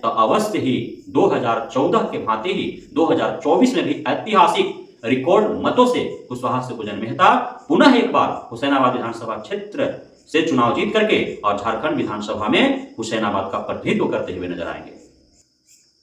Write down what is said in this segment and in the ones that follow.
तो अवश्य ही 2014 के भांति ही 2024 में भी ऐतिहासिक रिकॉर्ड मतों से कुशवाहा शिवपूजन मेहता पुनः एक बार हुसैनाबाद विधानसभा क्षेत्र से चुनाव जीत करके और झारखंड विधानसभा में हुसैनाबाद का प्रतिनिधित्व करते हुए नजर आएंगे।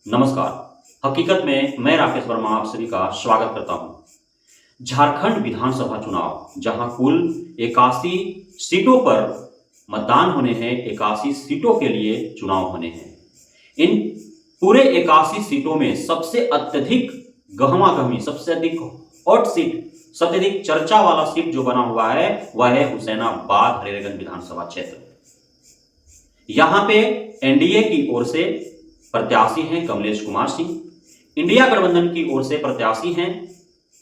नमस्कार, हकीकत में मैं राकेश वर्मा आप सभी का स्वागत करता हूं। झारखंड विधानसभा चुनाव, जहां कुल 81 सीटों पर मतदान होने हैं, 81 सीटों के लिए चुनाव होने हैं। इन पूरे 81 सीटों में सबसे अत्यधिक गहमागहमी, सबसे अधिक हॉट सीट, सबसे अधिक चर्चा वाला सीट जो बना हुआ है वह है हुसैनाबाद हरेरगंज विधानसभा क्षेत्र। यहां पे एनडीए की ओर से प्रत्याशी हैं कमलेश कुमार सिंह, इंडिया गठबंधन की ओर से प्रत्याशी हैं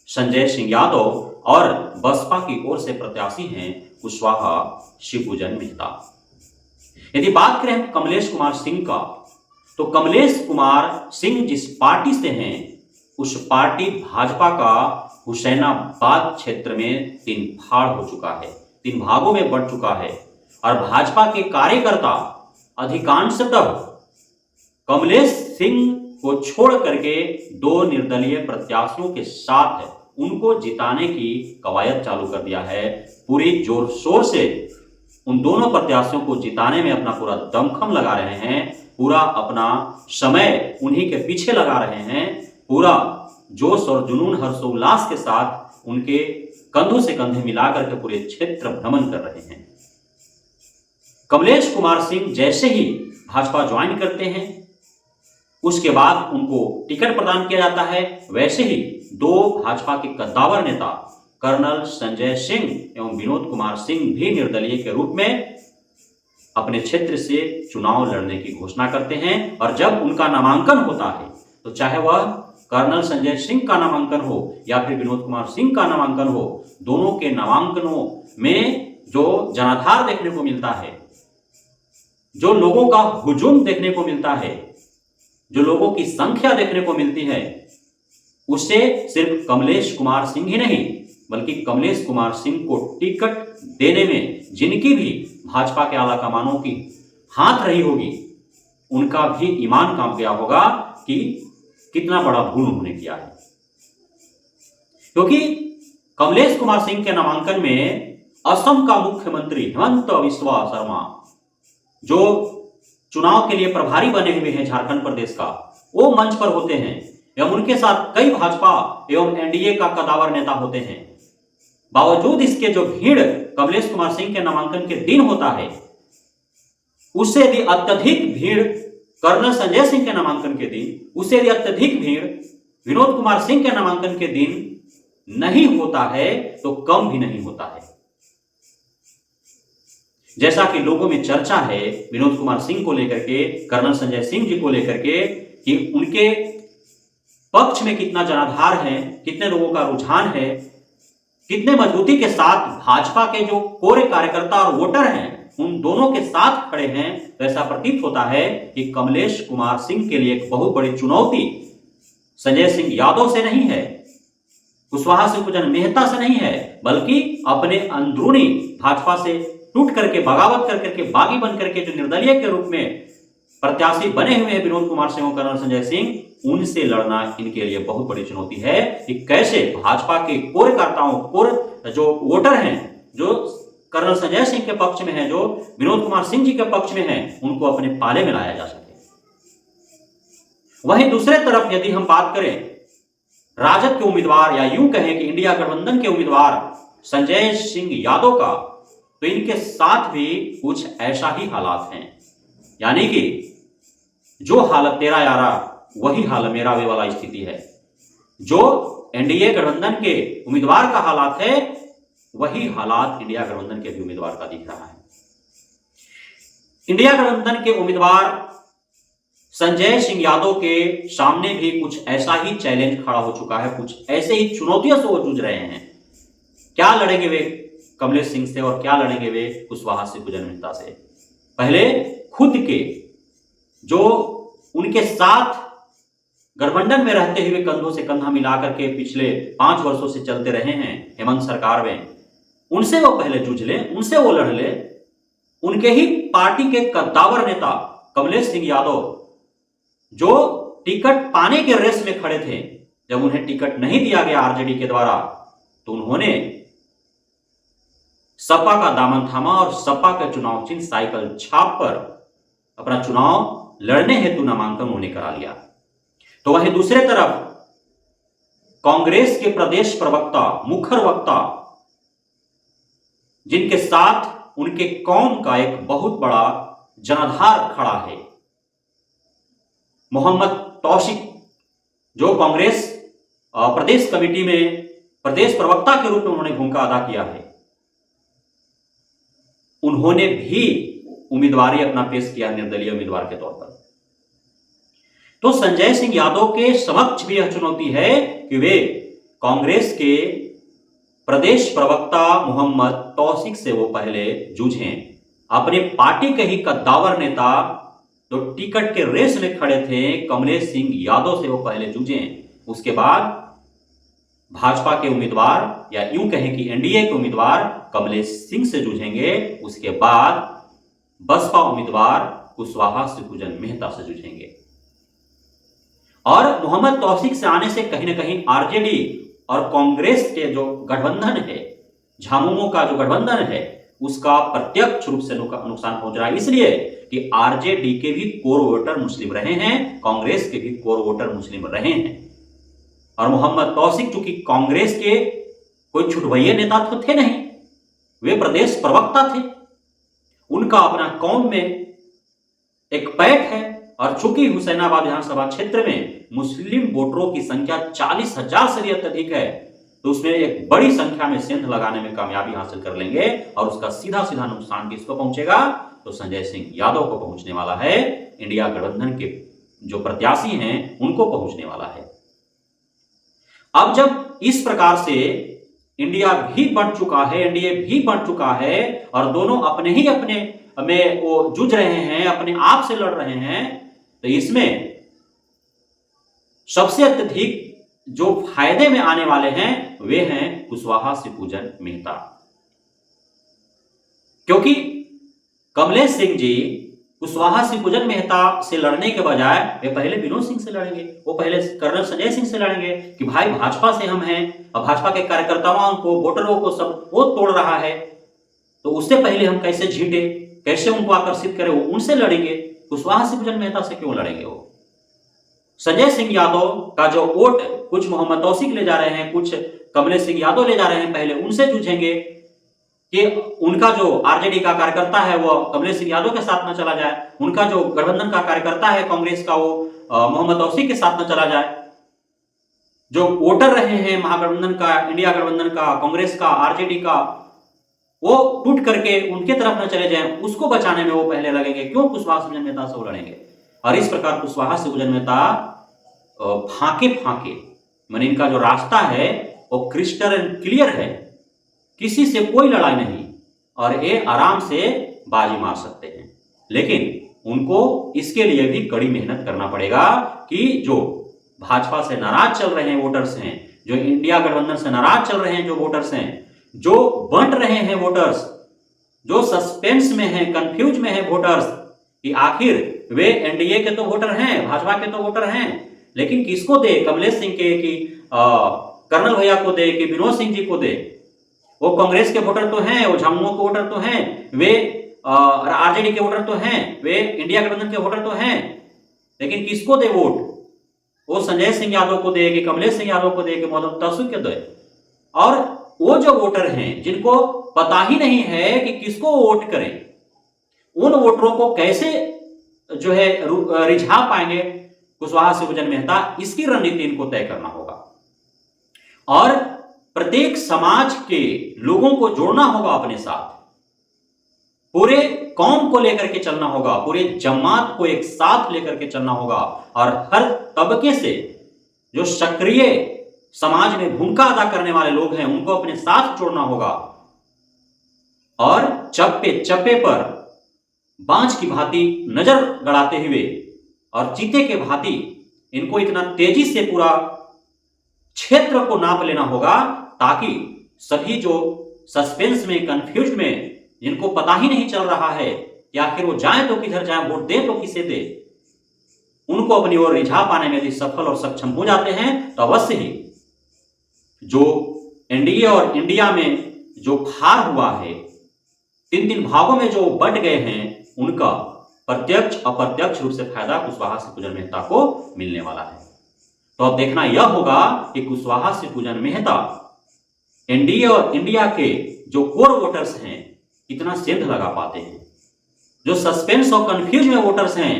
संजय सिंह यादव और बसपा की ओर से प्रत्याशी हैं कुशवाहा शिवपूजन मेहता। यदि बात करें कमलेश कुमार सिंह का, तो कमलेश कुमार सिंह जिस पार्टी से हैं उस पार्टी भाजपा का हुसैनाबाद क्षेत्र में 3 फाड़ हो चुका है, 3 भागों में बढ़ चुका है और भाजपा के कार्यकर्ता अधिकांशतः कमलेश सिंह को छोड़ करके 2 निर्दलीय प्रत्याशियों के साथ उनको जिताने की कवायद चालू कर दिया है। पूरी जोर शोर से उन दोनों प्रत्याशियों को जिताने में अपना पूरा दमखम लगा रहे हैं, पूरा अपना समय उन्हीं के पीछे लगा रहे हैं, पूरा जोश और जुनून हर्षोल्लास के साथ उनके कंधों से कंधे मिलाकर के पूरे क्षेत्र भ्रमण कर रहे हैं। कमलेश कुमार सिंह जैसे ही भाजपा ज्वाइन करते हैं उसके बाद उनको टिकट प्रदान किया जाता है, वैसे ही 2 भाजपा के कद्दावर नेता कर्नल संजय सिंह एवं विनोद कुमार सिंह भी निर्दलीय के रूप में अपने क्षेत्र से चुनाव लड़ने की घोषणा करते हैं। और जब उनका नामांकन होता है तो चाहे वह कर्नल संजय सिंह का नामांकन हो या फिर विनोद कुमार सिंह का नामांकन हो, दोनों के नामांकनों में जो जनाधार देखने को मिलता है, जो लोगों का हुजूम देखने को मिलता है, जो लोगों की संख्या देखने को मिलती है, उससे सिर्फ कमलेश कुमार सिंह ही नहीं बल्कि कमलेश कुमार सिंह को टिकट देने में जिनकी भी भाजपा के आला कमानों की हाथ रही होगी, उनका भी ईमान कांप गया होगा कि कितना बड़ा भूल उन्होंने किया है। क्योंकि कमलेश कुमार सिंह के नामांकन में असम का मुख्यमंत्री हेमंत बिस्वा शर्मा, जो चुनाव के लिए प्रभारी बने हुए हैं झारखंड प्रदेश का, वो मंच पर होते हैं एवं उनके साथ कई भाजपा एवं एनडीए का कद्दावर नेता होते हैं। बावजूद इसके जो भीड़ कमलेश कुमार सिंह के नामांकन के दिन होता है, उससे यदि अत्यधिक भीड़ कर्नल संजय सिंह के नामांकन के दिन, उससे यदि अत्यधिक भीड़ विनोद कुमार सिंह के नामांकन के दिन नहीं होता है तो कम भी नहीं होता है। जैसा कि लोगों में चर्चा है विनोद कुमार सिंह को लेकर के, कर्नल संजय सिंह जी को लेकर के कि उनके पक्ष में कितना जनाधार है, कितने लोगों का रुझान है, कितने मजबूती के साथ भाजपा के जो कोरे कार्यकर्ता और वोटर हैं उन दोनों के साथ खड़े हैं, तो ऐसा प्रतीत होता है कि कमलेश कुमार सिंह के लिए एक बहुत बड़ी चुनौती संजय सिंह यादव से नहीं है, कुशवाहा शिवपूजन मेहता से नहीं है, बल्कि अपने अंदरूनी भाजपा से टूट करके, बगावत कर करके, बागी बन करके जो निर्दलीय के रूप में प्रत्याशी बने हुए हैं विनोद कुमार सिंह और कर्नल संजय सिंह, उनसे लड़ना इनके लिए बहुत बड़ी चुनौती है कि कैसे भाजपा के कोर कार्यकर्ताओं, कोर जो वोटर हैं, जो कर्नल संजय सिंह के पक्ष में हैं, जो विनोद कुमार सिंह जी के पक्ष में हैं, उनको अपने पाले में लाया जा सके। वहीं दूसरे तरफ यदि हम बात करें राजद के उम्मीदवार या यूं कहें कि इंडिया गठबंधन के उम्मीदवार संजय सिंह यादव का, तो इनके साथ भी कुछ ऐसा ही हालात हैं। यानी कि जो हालत तेरा यारा वही हाल मेरा वे वाला स्थिति है। जो एनडीए गठबंधन के उम्मीदवार का हालात है वही हालात इंडिया गठबंधन के भी उम्मीदवार का दिख रहा है। इंडिया गठबंधन के उम्मीदवार संजय सिंह यादव के सामने भी कुछ ऐसा ही चैलेंज खड़ा हो चुका है, कुछ ऐसे ही चुनौतियों से वो जूझ रहे हैं। क्या लड़ेंगे वे कमलेश सिंह से और क्या लड़ेंगे वे कुशवाहा शिवपूजन मेहता से? पहले खुद के जो उनके साथ गठबंधन में रहते हुए कंधों से कंधा मिलाकर के पिछले 5 वर्षों से चलते रहे हैं हेमंत सरकार में, उनसे वो पहले जूझ ले, उनसे वो लड़ ले। उनके ही पार्टी के कद्दावर नेता कमलेश सिंह यादव जो टिकट पाने के रेस में खड़े थे, जब उन्हें टिकट नहीं दिया गया आरजेडी के द्वारा, तो उन्होंने सपा का दामन थामा और सपा का चुनाव चिन्ह साइकिल छाप पर अपना चुनाव लड़ने हेतु नामांकन उन्होंने करा लिया। तो वहीं दूसरे तरफ कांग्रेस के प्रदेश प्रवक्ता, मुखर वक्ता, जिनके साथ उनके कौम का एक बहुत बड़ा जनाधार खड़ा है, मोहम्मद तौसिक, जो कांग्रेस प्रदेश कमेटी में प्रदेश प्रवक्ता के रूप में उन्होंने भूमिका अदा किया है, उन्होंने भी उम्मीदवारी अपना पेश किया निर्दलीय उम्मीदवार के तौर पर। तो संजय सिंह यादव के समक्ष भी यह चुनौती है कि वे कांग्रेस के प्रदेश प्रवक्ता मोहम्मद तौसिक से वो पहले जूझें। अपने पार्टी के ही कद्दावर नेता जो टिकट के रेस में खड़े थे कमलेश सिंह यादव से वो पहले जूझें, उसके बाद भाजपा के उम्मीदवार या यूं कहें कि एनडीए के उम्मीदवार कमलेश सिंह से जूझेंगे, उसके बाद बसपा उम्मीदवार कुशवाहा शिवपूजन मेहता से जूझेंगे। और मोहम्मद तौसिक से आने से कहीं ना कहीं आरजेडी और कांग्रेस के जो गठबंधन है, झामुमो का जो गठबंधन है, उसका प्रत्यक्ष रूप से नुकसान पहुंच रहा है, इसलिए कि आरजेडी के भी कोर वोटर मुस्लिम रहे हैं, कांग्रेस के भी कोर वोटर मुस्लिम रहे हैं। और मोहम्मद तौसिक चूंकि कांग्रेस के कोई छुटभैया नेता तो थे नहीं, वे प्रदेश प्रवक्ता थे, उनका अपना कौम में एक पैठ है। और चूंकि हुसैनाबाद विधानसभा क्षेत्र में मुस्लिम वोटरों की संख्या 40,000 से भी अधिक है, तो उसमें एक बड़ी संख्या में सेंध लगाने में कामयाबी हासिल कर लेंगे। और उसका सीधा सीधा नुकसान किसको पहुंचेगा? तो संजय सिंह यादव को पहुंचने वाला है, इंडिया गठबंधन के जो प्रत्याशी हैं उनको पहुंचने वाला है। अब जब इस प्रकार से इंडिया भी बढ़ चुका है, एनडीए भी बढ़ चुका है, और दोनों अपने ही अपने में वो जूझ रहे हैं, अपने आप से लड़ रहे हैं, तो इसमें सबसे अत्यधिक जो फायदे में आने वाले हैं वे हैं कुशवाहा शिवपूजन मेहता। क्योंकि कमलेश सिंह जी कुशवाहा शिवपूजन मेहता से लड़ने के बजाय वे पहले विनोद सिंह से लड़ेंगे, वो पहले कर्नल संजय सिंह से लड़ेंगे कि भाई भाजपा से हम हैं और भाजपा के कार्यकर्ताओं को, वोटरों को सब वो तोड़ रहा है, तो उससे पहले हम कैसे झीटे, कैसे उनको आकर्षित करें, वो उनसे लड़ेंगे। कुशवाहा शिवपूजन मेहता से क्यों लड़ेंगे? वो संजय सिंह यादव का जो वोट कुछ मोहम्मद तौसिक ले जा रहे हैं, कुछ कमलेश सिंह यादव ले जा रहे हैं, पहले उनसे जूझेंगे कि उनका जो आरजेडी का कार्यकर्ता है वो कमलेश सिंह यादव के साथ न चला जाए, उनका जो गठबंधन का कार्यकर्ता है कांग्रेस का वो मोहम्मद तौसिक के साथ न चला जाए। जो वोटर रहे हैं महागठबंधन का, इंडिया गठबंधन का, कांग्रेस का, आरजेडी का, वो टूट करके उनके तरफ न चले जाएं, उसको बचाने में वो पहले लगेंगे। क्यों? कुशवाहा शिवपूजन मेहता से वो लड़ेंगे। और इस प्रकार कुशवाहा शिवपूजन मेहता फांके फांके, माने इनका जो रास्ता है वो क्रिस्टल एंड क्लियर है, किसी से कोई लड़ाई नहीं, और ये आराम से बाजी मार सकते हैं। लेकिन उनको इसके लिए भी कड़ी मेहनत करना पड़ेगा कि जो भाजपा से नाराज चल रहे हैं वोटर्स हैं, जो इंडिया गठबंधन से नाराज चल रहे हैं जो वोटर्स हैं, जो बंट रहे हैं वोटर्स, जो सस्पेंस में हैं, कंफ्यूज में हैं वोटर्स कि आखिर वे एनडीए के तो वोटर हैं, भाजपा के तो वोटर हैं, लेकिन किसको दे? कमलेश सिंह के कि कर्नल भैया को दे कि विनोद सिंह जी को दे? वो कांग्रेस के वोटर तो हैं, वो झामुमो के वोटर तो हैं, वे आरजेडी के वोटर तो हैं, वे इंडिया गठबंधन के वोटर तो हैं, लेकिन किसको दे वोट? वो संजय सिंह यादव को दे कि कमलेश सिंह यादव को दे कि मोहम्मद तौसिक को दे? और वो जो वोटर हैं जिनको पता ही नहीं है कि किसको वोट करें, उन वोटरों को कैसे जो है रिझा पाएंगे कुशवाहा शिवपूजन मेहता, इसकी रणनीति इनको तय करना होगा। और प्रत्येक समाज के लोगों को जोड़ना होगा अपने साथ, पूरे कौम को लेकर के चलना होगा, पूरे जमात को एक साथ लेकर के चलना होगा, और हर तबके से जो सक्रिय समाज में भूमिका अदा करने वाले लोग हैं उनको अपने साथ जोड़ना होगा। और चप्पे चप्पे पर बांझ की भांति नजर गड़ाते हुए और चीते के भांति इनको इतना तेजी से पूरा क्षेत्र को नाप लेना होगा, ताकि सभी जो सस्पेंस में, कंफ्यूज में, जिनको पता ही नहीं चल रहा है कि आखिर वो जाए तो किधर जाए, वोट दे तो किसे दे, उनको अपनी ओर रिझा पाने में यदि सफल और सक्षम हो जाते हैं तो अवश्य ही जो एनडीए और इंडिया में जो खार हुआ है, 3 भागों में जो बंट गए हैं, उनका प्रत्यक्ष अप्रत्यक्ष रूप से फायदा कुशवाहा सिंह पूजन मेहता को मिलने वाला है। तो अब देखना यह होगा कि कुशवाहा सिंह पूजन मेहता एनडीए और इंडिया के जो कोर वोटर्स हैं कितना सेंध लगा पाते हैं, जो सस्पेंस और कंफ्यूज में वोटर्स हैं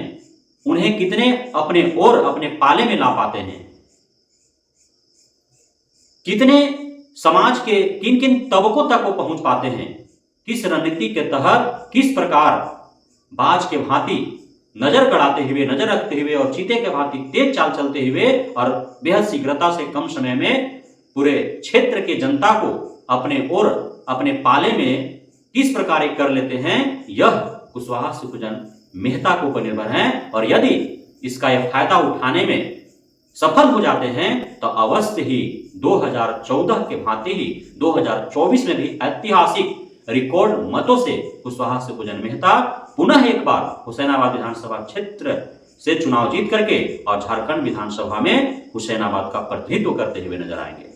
उन्हें कितने अपने ओर अपने पाले में ला पाते हैं, कितने समाज के किन किन तबकों तक वो पहुंच पाते हैं, किस रणनीति के तहत किस प्रकार बाज के भांति नजर गड़ाते हुए, नजर रखते हुए और चीते के भांति तेज चाल चलते हुए और बेहद शीघ्रता से कम समय में पूरे क्षेत्र के जनता को अपने ओर अपने पाले में किस प्रकार कर लेते हैं, यह कुशवाहा सिंह पूजन मेहता के ऊपर निर्भर है। और यदि इसका यह फायदा उठाने में सफल हो जाते हैं तो अवश्य ही 2014 के भांति ही 2024 में भी ऐतिहासिक रिकॉर्ड मतों से कुशवाहा सिंह पूजन मेहता पुनः एक बार हुसैनाबाद विधानसभा क्षेत्र से चुनाव जीत करके और झारखंड विधानसभा में हुसैनाबाद का प्रतिनिधित्व करते हुए नजर आएंगे।